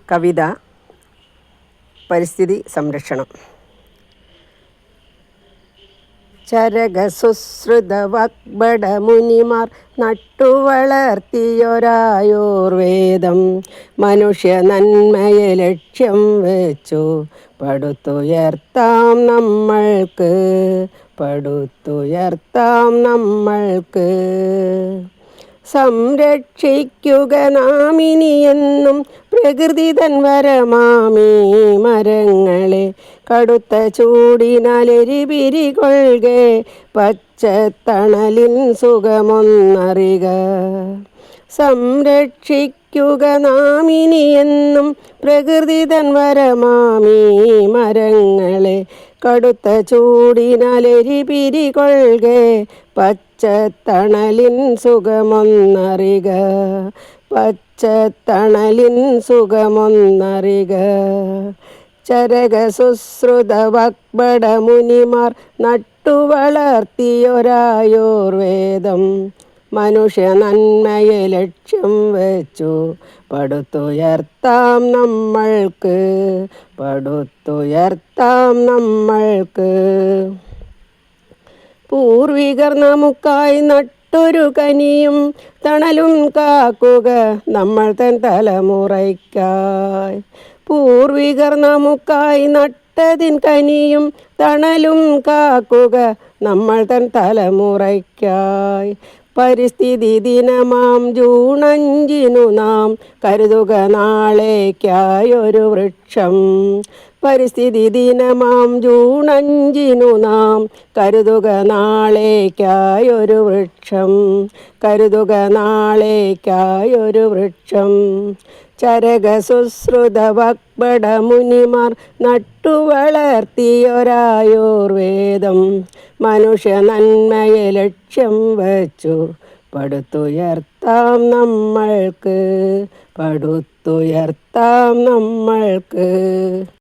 കവിത പരിസ്ഥിതി സംരക്ഷണം. ചരകസുശ്രുത വാഗ്ഭടമുനിമാർ നട്ടുവളർത്തിയൊരായുർവേദം മനുഷ്യ നന്മയെ ലക്ഷ്യം വെച്ചു പടുത്തുയർത്താം നമ്മൾക്ക് സംരക്ഷിക്കുക നാമിനിയെന്നും പ്രകൃതി തൻ വരമാമീ മരങ്ങളെ കടുത്ത ചൂടിനാലെരിപിരി കൊள்കെ പച്ചത്തണലിൻ സുഖമൊന്നറിക. സംരക്ഷിക്കുക നാമിനിയെന്നും പ്രകൃതി തൻ വരമാമീ മരങ്ങളെ കടുത്ത ചൂടിനാലെരിപിരി കൊള്കെ പച്ചത്തണലിൻ സുഖമൊന്നറിക. പച്ചത്തണലിൻ സുഖമൊന്നറിക. ചരകസുശ്രുത വാഗ്ഭടമുനിമാർ നട്ടുവളർത്തിയൊരായുർവേദം മനുഷ്യ നന്മയെ ലക്ഷ്യം വെച്ചു പടുത്തുയർത്താം നമ്മൾക്ക്. പൂർവികർ നമുക്കായി നട്ടൊരു കനിയും തണലും കാക്കുക നമ്മൾ തൻ തലമുറയ്ക്കായി. പൂർവികർ നമുക്കായി നട്ടതിൻ കനിയും തണലും കാക്കുക നമ്മൾ തൻ തലമുറയ്ക്കായി. പരിസ്ഥിതി ദിനമാം ജൂൺ 5 നാം കരുതുക നാളേക്കായൊരു വൃക്ഷം. പരിസ്ഥിതി ദിനമാം ജൂൺ 5 നാം കരുതുക നാളേക്കായൊരു വൃക്ഷം. കരുതുക നാളേക്കായൊരു വൃക്ഷം. ചരകസുശ്രുത വാഗ്ഭടമുനിമാർ നട്ടുവളർത്തിയൊരായുർവേദം മനുഷ്യ നന്മയെ ലക്ഷ്യം വച്ചു പടുത്തുയർത്താം നമ്മൾക്ക്.